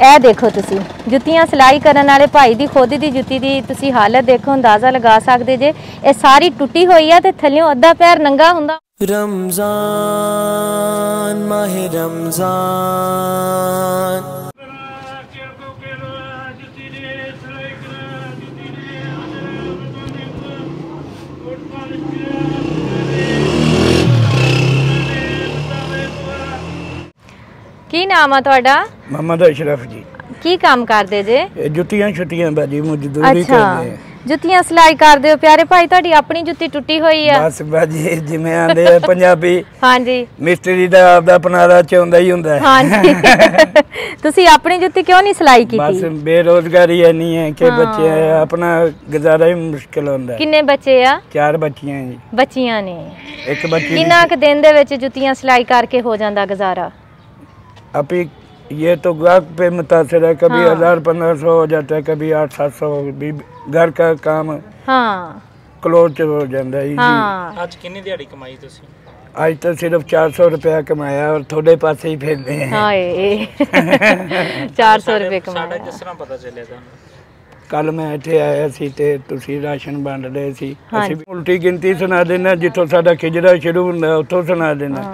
ਇਹ ਦੇਖੋ ਤੁਸੀਂ ਜੁੱਤੀਆਂ ਸਿਲਾਈ ਕਰਨ ਵਾਲੇ ਭਾਈ ਦੀ ਖੁਦ ਦੀ ਜੁੱਤੀ ਦੀ ਤੁਸੀਂ ਹਾਲਤ ਦੇਖੋ, ਅੰਦਾਜ਼ਾ ਲਗਾ ਸਕਦੇ ਜੇ। ਇਹ ਸਾਰੀ ਟੁੱਟੀ ਹੋਈ ਆ ਤੇ ਥੱਲਿਓਂ ਅੱਧਾ ਪੈਰ ਨੰਗਾ ਹੁੰਦਾ। रमजान माहे रमजान ਕੀ ਨਾਮ ਆ ਤੁਹਾਡਾ? मोहम्मद अशरफ जी। ਕੀ ਕੰਮ ਕਰਦੇ ਜੇ? जुत्तियां छुट्टियां बाजी मजदूरी करदे। ਜੁੱਤੀਆਂ ਸਿਲਾਈ ਕਰਦੇ ਹੋ ਪਿਆਰੇ ਭਾਈ। ਤੁਹਾਡੀ ਆਪਣੀ ਜੁੱਤੀ ਟੁੱਟੀ ਹੋਈ ਆ। बस बाजी जिवें आंदे आ पंजाबी ਹਾਂਜੀ मिस्त्री दा आपदा अपनारा चाहुंदा ही हुंदा है। ਹਾਂਜੀ ਤੁਸੀਂ ਆਪਣੀ ਜੁੱਤੀ ਕਿਉਂ ਨਹੀਂ ਸਿਲਾਈ बस ਕੀਤੀ? बेरोजगारी इन्नी है कि बच्चे अपना गुजारा ही मुश्किल हुंदा है। ਕਿੰਨੇ ਬੱਚੇ ਆ? 4 बच्चियां जी। ਬੱਚੀਆਂ ਨੇ। एक बच्ची ਕਿੰਨਾ ਕੁ ਦਿਨ ਦੇ ਵਿੱਚ ਜੁੱਤੀਆਂ ਸਿਲਾਈ ਕਰਕੇ ਹੋ ਜਾਂਦਾ ਗੁਜ਼ਾਰਾ? अभी ये तो गाहक पे मुतासिर है, कभी 1000-1500 हो जाता है, कभी 800-700। घर का काम क्लोज हो जाता है। आज कितनी दिहाड़ी कमाई तुसी? आज तो सिर्फ 400 रुपया कमाया और थोड़े पास ही फिरते हैं। हाय 400 रुपए कमाया। किस तरह पता चले था? कल मैं इत्थे आया सी ते तुसी राशन वंड रहे सी। ਅਸੀਂ ਉਲਟੀ ਗਿਣਤੀ ਸੁਣਾ ਦੇਣਾ, ਜਿੱਥੋਂ ਸਾਡਾ ਖਿਜਰਾ ਸ਼ੁਰੂ ਹੁੰਦਾ ਉੱਥੋਂ ਸੁਣਾ ਦੇਣਾ।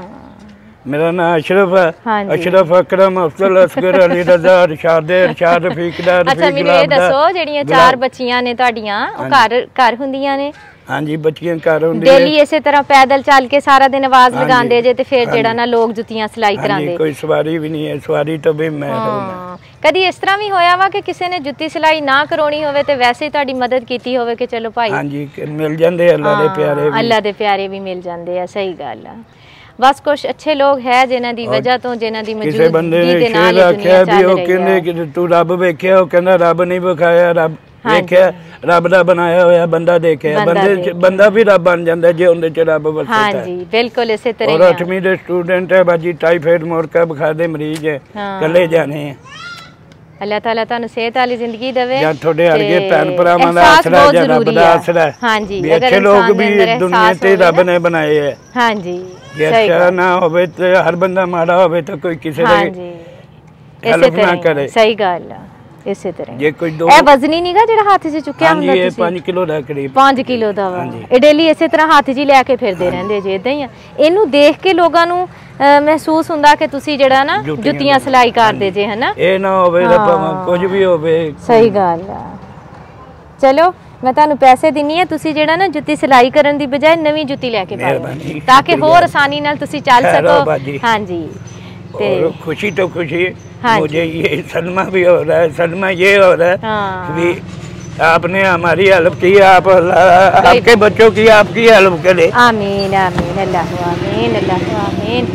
मेरा नाम अशरफ है। अशरफ अकरम अफजल असगर अली रजा इरशाद इरशाद रफीक दा अच्छा ਮੈਨੂੰ ਇਹ ਦੱਸੋ ਜਿਹੜੀਆਂ 4 ਬੱਚੀਆਂ ਨੇ ਤੁਹਾਡੀਆਂ ਉਹ ਘਰ ਹੁੰਦੀਆਂ ਨੇ? ਹਾਂਜੀ ਬੱਚੀਆਂ ਘਰ ਹੁੰਦੀਆਂ। ਡੇਲੀ ਇਸੇ ਤਰ੍ਹਾਂ ਪੈਦਲ ਚੱਲ ਕੇ ਸਾਰਾ ਦਿਨ ਆਵਾਜ਼ ਲਗਾਉਂਦੇ ਜੇ ਤੇ ਫਿਰ ਜਿਹੜਾ ਨਾ ਲੋਕ ਜੁੱਤੀਆਂ ਸਿਲਾਈ ਕਰਾਉਂਦੇ? ਕੋਈ ਸਵਾਰੀ ਵੀ ਨਹੀਂ ਹੈ, ਸਵਾਰੀ ਤਾਂ ਵੀ ਮੈਂ ਰਹੂੰਗਾ। ਕਦੀ ਇਸ ਤਰ੍ਹਾਂ ਵੀ ਹੋਇਆ ਵਾ ਕਿ ਕਿਸੇ ਨੇ ਜੁੱਤੀ ਸਿਲਾਈ ਨਾ ਕਰਾਉਣੀ ਹੋਵੇ ਤੇ ਵੈਸੇ ਹੀ ਤੁਹਾਡੀ ਮਦਦ ਕੀਤੀ ਹੋਵੇ ਕਿ ਚਲੋ ਭਾਈ? ਹਾਂਜੀ ਮਿਲ ਜਾਂਦੇ ਅੱਲਾ ਦੇ ਪਿਆਰੇ ਵੀ। ਅੱਲਾ ਦੇ ਪਿਆਰੇ ਵੀ ਮਿਲ ਜਾਂਦੇ ਆ। ਸਹੀ ਗੱਲ ਆ। बस कुछ अच्छे लोग है जिन्हां दी वजह तो जिन्हां दी मौजूदगी दे नाल दुनिया चल रही है। कहंदे कि तू रब वेखिया, ओ कहंदा रब नहीं विखाया, रब वेखिया, रब दा बनाया होया बंदा देखिया। बंदा भी रब बन जांदा जे उंदे च रब वसदा है। हां जी बिल्कुल इसी तरह। और 8वीं दे स्टूडेंट है बाजी, टाइफाइड मोरका बुखार दे मरीज है, कल्ले जाने हैं। अल्लाह ताला तानु सेहत वाली जिंदगी देवे। या थोड़े अर्गे भैन भरावां दा आसरा है, रब दा आसरा है। हां जी अगर लोग भी दुनिया ते रब ने बनाए है। हां जी अच्छा ना होवे तो हर बंदा माड़ा होवे तो कोई किसी दा हेल्प ना करे। सही गल है। इसे तरह जे कोई दो ए वजनी नीगा जेड़ा हाथ से चुक्या हुंदा तुसी? ये 5 किलो दा करीब 5 किलो दा वा। ए डेली इसे तरह हाथ जी लेके फिरदे रहंदे जे इदां ही आ। इनु देख के लोगां नु महसूस हुंदा कि तुसी जेड़ा ना जुत्तियां सिलाई करदे जे है ना। ए ना होवे ता कुछ भी होवे। सही गल है। चलो मैं ਤੁਹਾਨੂੰ ਪੈਸੇ ਦਿੰਨੀ ਆ, ਤੁਸੀਂ ਜਿਹੜਾ ਨਾ ਜੁੱਤੀ ਸਿਲਾਈ ਕਰਨ ਦੀ ਬਜਾਏ ਨਵੀਂ ਜੁੱਤੀ ਲੈ ਕੇ ਪਾਓ ਤਾਂ ਕਿ ਹੋਰ ਆਸਾਨੀ ਨਾਲ ਤੁਸੀਂ ਚੱਲ ਸਕੋ। ਹਾਂਜੀ ਤੇ खुशी तो खुशी मुझे ये सदमा भी हो रहा है। सदमा ये हो रहा है कि आपने हमारी हेल्प की, आप आपके बच्चों की आपकी हेल्प करे। आमीन आमीन अल्लाह आमीन अल्लाह आमीन।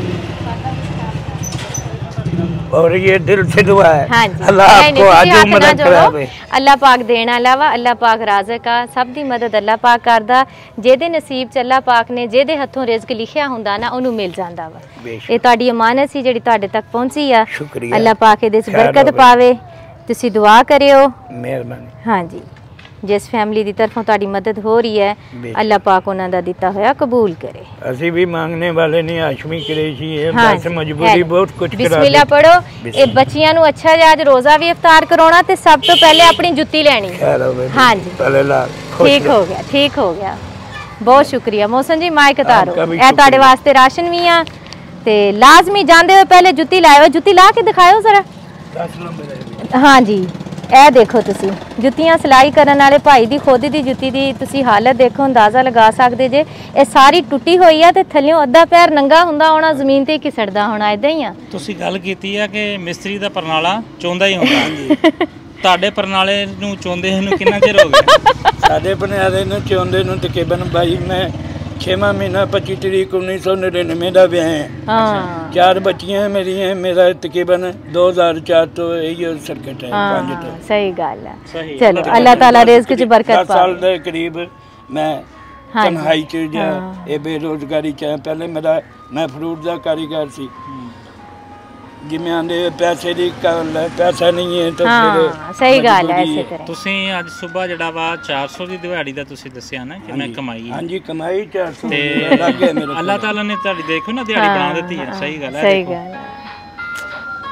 और ये दिल से दुआ है। अल्लाह आपको आजू मदद करावे। अल्लाह पाक देने वाला वा, अल्लाह पाक राज़िक आ। सब दी मदद अल्लाह पाक करदा। जेदे नसीब च अल्लाह पाक ने जेदे हथों रिज़्क लिखिया हुंदा ना ओनू मिल जांदा वा। ये तुहाडी अमानत सी जेड़ी तुहाडे तक पहुंची आ। अल्लाह पाक इहदे च बरकत पावे। तुसी दुआ करियो। मेहरबानी। हां जी जिस फैमिली की तरफों ताड़ी मदद हो रही है अल्लाह पाक उन्हां दा दिता होया कबूल करे। असी भी मांगने वाले नहीं, हाशमी कुरैशी है। बस मजबूरी बहुत कुछ करा। बिस्मिल्लाह पढ़ो। ए बच्चियां नु अच्छा आज रोजा भी इफ्तार कराउणा ते सब तो पहले अपनी जुत्ती लेनी। हां जी पहले ला ठीक हो गया, ठीक हो गया। बहुत शुक्रिया मोहसन जी। माइक तारो ए तुहाडे वास्ते राशन भी आ ते लाजमी जांदे हो पहले जुत्ती लाओ। जुत्ती ला के दिखाओ जरा। हां जी ਇਹ ਦੇਖੋ ਤੁਸੀਂ ਜੁੱਤੀਆਂ ਸਿਲਾਈ ਕਰਨ ਵਾਲੇ ਭਾਈ ਦੀ ਖੁਦ ਦੀ ਜੁੱਤੀ ਦੀ ਤੁਸੀਂ ਹਾਲਤ ਦੇਖੋ, ਅੰਦਾਜ਼ਾ ਲਗਾ ਸਕਦੇ ਜੇ। ਇਹ ਸਾਰੀ ਟੁੱਟੀ ਹੋਈ ਆ ਤੇ ਥੱਲਿਓਂ ਅੱਧਾ ਪੈਰ ਨੰਗਾ ਹੁੰਦਾ ਹੋਣਾ, ਜ਼ਮੀਨ ਤੇ ਘਿਸੜਦਾ ਹੋਣਾ। ਇਦਾਂ ਹੀ ਆ। ਤੁਸੀਂ ਗੱਲ ਕੀਤੀ ਆ ਕਿ ਮਿਸਤਰੀ ਦਾ ਪਰਨਾਲਾ ਚੋਂਦਾ ਹੀ ਹੁੰਦਾ। ਤੁਹਾਡੇ ਪਰਨਾਲੇ ਨੂੰ ਚੋਂਦੇ ਨੂੰ ਕਿੰਨਾ ਚਿਰ ਹੋ ਗਿਆ? ਸਾਡੇ ਪਰਨਾਲੇ ਨੂੰ ਚੋਂਦੇ ਨੂੰ ਤਕਰੀਬਨ ਬਾਈ ਮੈਂ 6ਵਾਂ ਮਹੀਨਾ 25 ਤਰੀਕ 1999 ਦਾ ਵਿਆਹ ਹੈ। 4 ਬੱਚੀਆਂ ਮੇਰੀਆਂ। ਮੇਰਾ ਤਕਰੀਬਨ 2004 ਤੋਂ ਇਹੀ ਸਰਕਟ ਹੈ। 5 ਤੋਂ। ਸਹੀ ਗੱਲ ਹੈ। ਚਲੋ ਅੱਲਾਹ ਤਾਲਾ ਰਿਜ਼ਕ ਚ ਬਰਕਤ ਪਾਵੇ। 7 ਸਾਲ ਦੇ ਕਰੀਬ ਮੈਂ ਤਨਹਾਈ ਚ ਜਾਂ ਇਹ ਬੇਰੋਜ਼ਗਾਰੀ ਚ। ਪਹਿਲੇ ਮੈਂ ਫਰੂਟ ਦਾ ਕਾਰੀਗਰ ਸੀ। ਜਿਵੇਂ ਆਂਦੇ ਪੈਸੇ ਦੀ ਗੱਲ ਹੈ, ਪੈਸਾ ਨਹੀਂ ਹੈ ਤਾਂ ਫਿਰ ਸਹੀ ਗੱਲ ਹੈ। ਇਸੇ ਤਰ੍ਹਾਂ ਤੁਸੀਂ ਅੱਜ ਸਵੇਰ ਜਿਹੜਾ ਵਾ 400 ਦੀ ਦਿਹਾੜੀ ਦਾ ਤੁਸੀਂ ਦੱਸਿਆ ਨਾ ਕਿ ਮੈਂ ਕਮਾਈ ਹੈ। ਹਾਂਜੀ ਕਮਾਈ 400 ਤੇ ਲੱਗੇ ਮੇਰੇ। ਅੱਲਾਹ ਤਾਲਾ ਨੇ ਤੁਹਾਡੀ ਦੇਖੋ ਨਾ ਦਿਹਾੜੀ ਬਣਾ ਦਿੱਤੀ ਹੈ। ਸਹੀ ਗੱਲ ਹੈ। ਸਹੀ ਗੱਲ ਹੈ।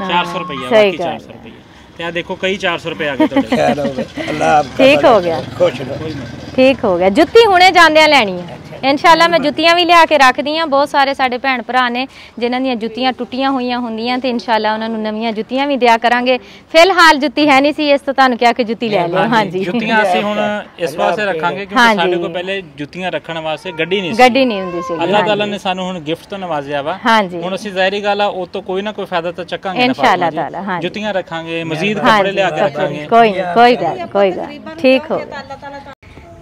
400 ਰੁਪਏ ਬਾਕੀ 400 ਰੁਪਏ ਤੇ ਆ ਦੇਖੋ ਕਈ 400 ਰੁਪਏ ਆ ਗਏ ਤੁਹਾਡੇ। ਖੈਰ ਹੋਵੇ, ਅੱਲਾਹ ਆਪਕਾ ਠੀਕ ਹੋ ਗਿਆ, ਖੁਸ਼ ਰਹੋ। ਠੀਕ ਹੋ ਗਿਆ। ਜੁੱਤੀ ਹੁਣੇ ਜਾਂਦਿਆਂ ਲੈਣੀ ਹੈ ਇਨਸ਼ਾਅੱਲਾ। ਮੈਂ ਜੁੱਤੀਆਂ ਵੀ ਲਿਆ ਕੇ ਰੱਖਦੀ ਹਾਂ। ਬਹੁਤ ਸਾਰੇ ਸਾਡੇ ਭੈਣ ਭਰਾ ਨੇ ਜਿਨ੍ਹਾਂ ਦੀਆਂ ਜੁੱਤੀਆਂ ਟੁੱਟੀਆਂ ਹੋਈਆਂ ਹੁੰਦੀਆਂ ਤੇ ਇਨਸ਼ਾਅੱਲਾ ਉਹਨਾਂ ਨੂੰ ਨਵੀਆਂ ਜੁੱਤੀਆਂ ਵੀ ਦਿਆ ਕਰਾਂਗੇ। ਫਿਲਹਾਲ ਜੁੱਤੀ ਹੈ ਨਹੀਂ ਸੀ, ਇਸ ਤੋਂ ਤੁਹਾਨੂੰ ਕਿਹਾ ਕਿ ਜੁੱਤੀ ਲੈ ਲਿਓ। ਹਾਂਜੀ, ਜੁੱਤੀਆਂ ਅਸੀਂ ਹੁਣ ਇਸ ਵਾਸਤੇ ਰੱਖਾਂਗੇ ਕਿਉਂਕਿ ਸਾਡੇ ਕੋਲ ਪਹਿਲੇ ਜੁੱਤੀਆਂ ਰੱਖਣ ਵਾਸਤੇ ਗੱਡੀ ਨਹੀਂ ਸੀ। ਗੱਡੀ ਨਹੀਂ ਹੁੰਦੀ ਸੀ। ਅੱਲਾਹ ਤਾਲਾ ਨੇ ਸਾਨੂੰ ਹੁਣ ਗਿਫਟ ਤੋਂ ਨਵਾਜ਼ਿਆ ਵਾ। ਹਾਂਜੀ, ਹੁਣ ਅਸੀਂ ਜ਼ਾਹਿਰੀ ਗੱਲ ਆ ਉਹ ਤੋਂ ਕੋਈ ਨਾ ਕੋਈ ਫਾਇਦਾ ਤਾਂ ਚੱਕਾਂਗੇ ਇਨਸ਼ਾਅੱਲਾ ਤਾਲਾ। ਹਾਂ, ਜੁੱਤੀਆਂ ਰੱਖਾਂਗੇ, ਮਜ਼ੀਦ ਕੱਪੜੇ ਲਿਆ ਕੇ ਰੱਖਾਂਗੇ। कोई गल ठीक हो।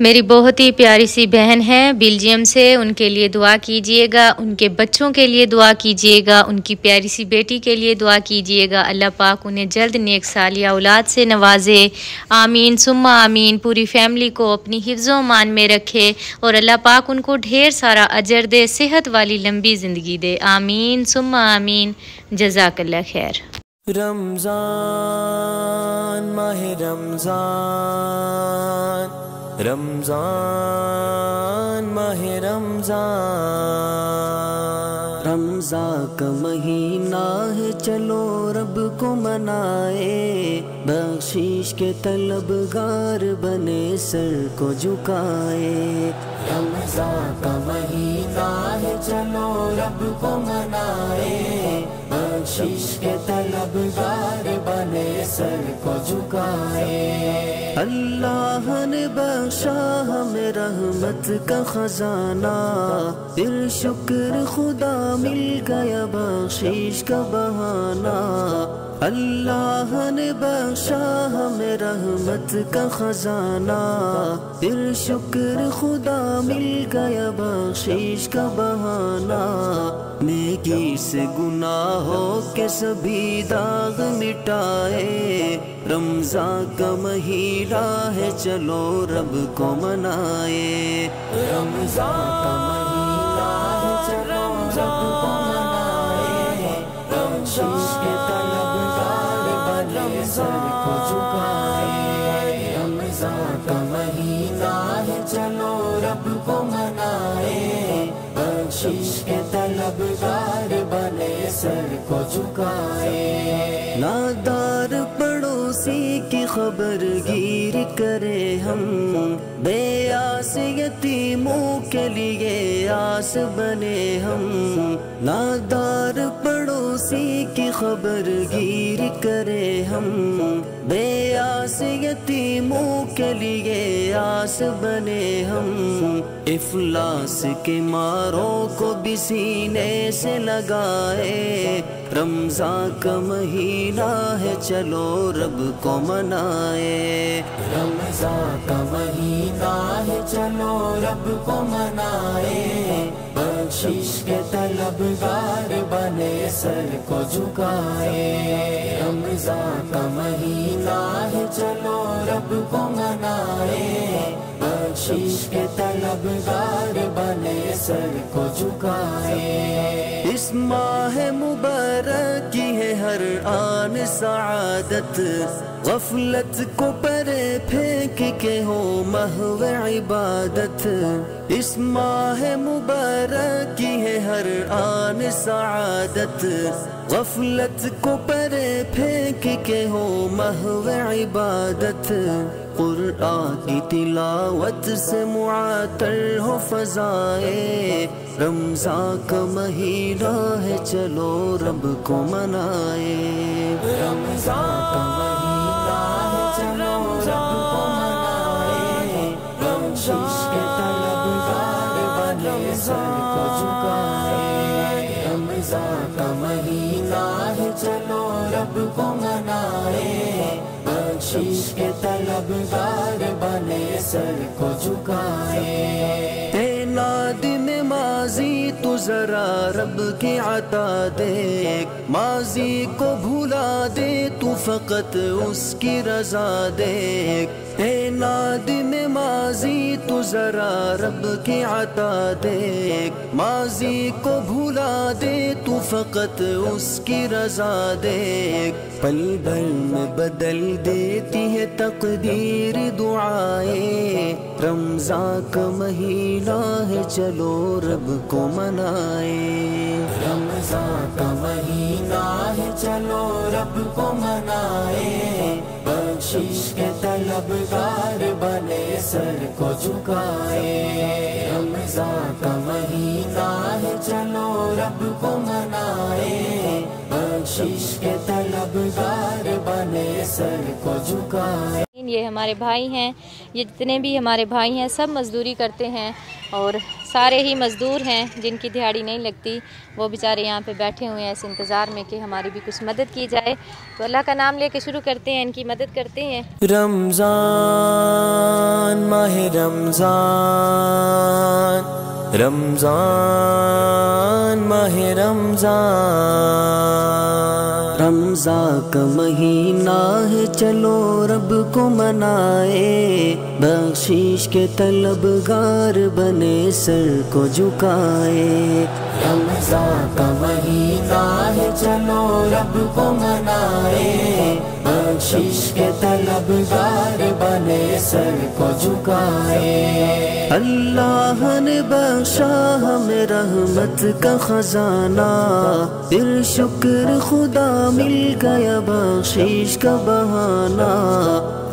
मेरी बहुत ही प्यारी सी बहन है बेल्जियम से, उनके लिए दुआ कीजिएगा, उनके बच्चों के लिए दुआ कीजिएगा, उनकी प्यारी सी बेटी के लिए दुआ कीजिएगा। अल्लाह पाक उन्हें जल्द नेक सालिया औलाद से नवाजे। आमीन सुम्मा आमीन। पूरी फैमिली को अपनी हिफ्ज़ो मान में रखे और अल्लाह पाक उनको ढेर सारा अजर दे, सेहत वाली लंबी ज़िंदगी दे। आमीन सुम्मा आमीन। जज़ाकल्लाह खैर। रमज़ान माह रमज़ान, रमज़ान माह रमज़ान, रमज़ान का महीना है चलो रब को मनाए, बख्शिश के तलबगार बने सर को झुकाए। रमज़ान का महीना है चलो रब को मनाए, बख्शिश के तलबगार बने सर को झुकाए। अल्लाह ने बख्शा हमें रहमत का खजाना, फिर शुक्र खुदा मिल गया बख्शिश का बहाना। अल्लाह ने बख्शा हमें रहमत का खजाना, फिर शुक्र खुदा मिल गया बख्शिश का बहाना। नेकी से गुनाहों के सभी दाग मिटाए, रमज़ान का महीना है चलो रब को मनाए। रमज़ान का महीना है चलो रब को मनाए, बख्शिश के तलबगार बने सर को झुकाए। रमज़ान का महीना है चलो रब को मनाए, बख्शिश के तलबगार बने सर को झुकाए। नादार पड़ोसी की खबर गिर करे हम, बेआस यतीमों के लिए आस बने हम। नादार पड़ोसी की खबर गिर करे हम, बेआस यतीमों के लिए आस बने हम। इफलास के मारों को भी सीने से लगाए, रमज़ान का महीना है चलो रब को मनाए। रमज़ान का महीना है चलो रब को मनाए, बख्शिश के तलबगार बने सर को झुकाए। रमज़ान का महीना है चलो रब को मनाए, बख्शिश के तलबगार बने सर को झुकाए। इस माह मुबारक की है हर आन सआदत, गफलत को परे फेंक के हो महव इबादत। इस माह मुबारक की है हर आन सआदत, गफलत को परे फेंक के हो महव इबादत। कुरान की तिलावत से मुआतर हो फज़ाए, रमज़ान का महीना है चलो रब को मनाए। रमज़ान का महीना है चलो रब को मनाए, बख्शिश के तलबगार बने सर को झुकाए। रमज़ान का महीना है चलो रब को मनाए, बख्शिश के तलबगार बने सर को झुकाए। नादिम माजी तू जरा रब की अता देख, माजी को भुला दे तू फकत उसकी रजा देख। ए नादिम माजी तू जरा रब की अता देख, माजी को भुला दे तू फकत उसकी रजा देख। पल भर में बदल देती है तकदीर दुआएं, रमज़ान का महीना है चलो रब को मनाए। रमज़ान का महीना है चलो रब को मनाए, बख्शिश के तलबगार बने सर को झुकाए। रमज़ान का महीना है चलो रब को मनाए, बख्शिश के तलबगार बने सर को झुकाए। ये हमारे भाई हैं, ये जितने भी हमारे भाई हैं सब मज़दूरी करते हैं और सारे ही मज़दूर हैं जिनकी दिहाड़ी नहीं लगती, वो बेचारे यहाँ पे बैठे हुए हैं इस इंतज़ार में कि हमारी भी कुछ मदद की जाए। तो अल्लाह का नाम लेके शुरू करते हैं, इनकी मदद करते हैं। रमज़ान माहे रमज़ान, रमज़ान माहे रमज़ान, रमज़ान का महीना है चलो रब को मनाए, बख्शिश के तलबगार बने सर को झुकाए। रमज़ान का महीना है चलो रब को मनाए, बख्शिश के तलबगार बने सर को झुकाए। अल्लाह ने बख्शा हमें रहमत का खजाना, फिर शुक्र खुदा मिल गया बख्शिश का बहाना।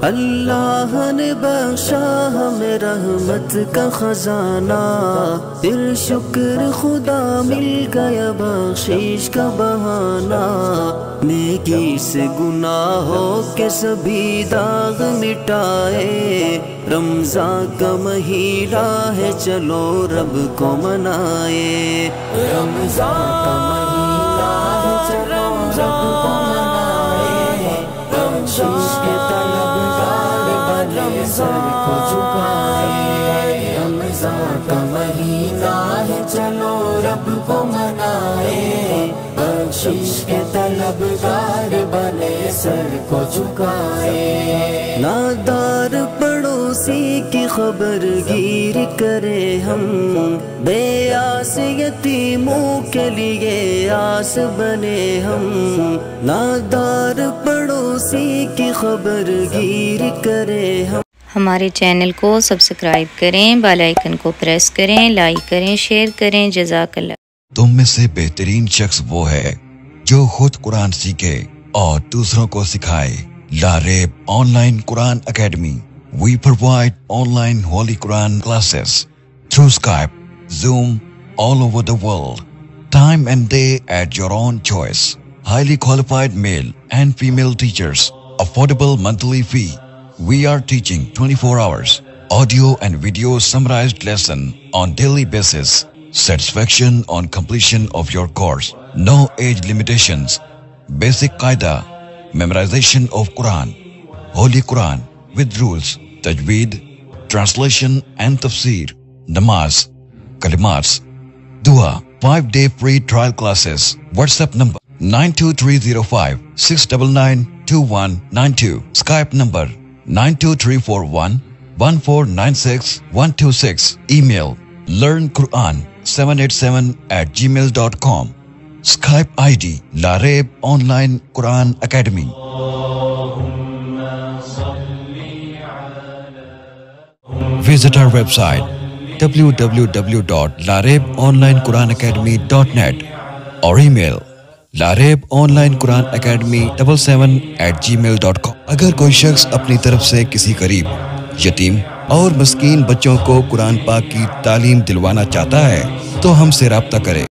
अल्लाह ने बख्शा हमें रहमत का खजाना, फिर शुक्र खुदा मिल गया बख्शिश का बहाना। नेकी से गुनाहों के सभी दाग मिटाए, रमज़ान का महीना है चलो रब को मनाए। रमज़ान का महीना है चलो रब को मनाए, बख्शिश के तलबगार बने सर को झुकाए। रमज़ान का महीना है चलो रब को मनाए, बख्शिश के तलबगार बने सर को झुकाए। नादार पड़ोसी की खबर गिर करे हम, बेआस यतीमों के लिए आस बने हम। नादार पड़ोसी की खबर गिर करे हम। हमारे चैनल को सब्सक्राइब करें, बेल आइकन को प्रेस करें, लाइक करें, शेयर करें। जज़ाकल्लाह। तुम में से बेहतरीन शख्स वो है जो खुद कुरान सीखे और दूसरों को सिखाए। Laraib online Quran academy. We provide online Holy Quran classes through Skype, Zoom, all over the world. Time and day at your own choice. Highly qualified male and female teachers. Affordable monthly fee. We are teaching 24 hours. Audio and video summarized lesson on daily basis. Satisfaction on completion of your course. No age limitations. Basic Qaida. Memorization of Quran. Holy Quran with rules. Tajweed, translation and tafsir, namaz, kalimats, dua, 5-day free trial classes. WhatsApp number 92305-699-2192. Skype number 92341-1496126. Email learnquran787@gmail.com. Skype ID Lareeb Online Quran Academy. Visit our website www.lareebonlinequranacademy.net or email lareebonlinequranacademy77@gmail.com. अगर कोई शख्स अपनी तरफ से किसी गरीब, यतीम और मस्कीन बच्चों को कुरान पाक की तालीम दिलवाना चाहता है तो हमसे राब्ता करें।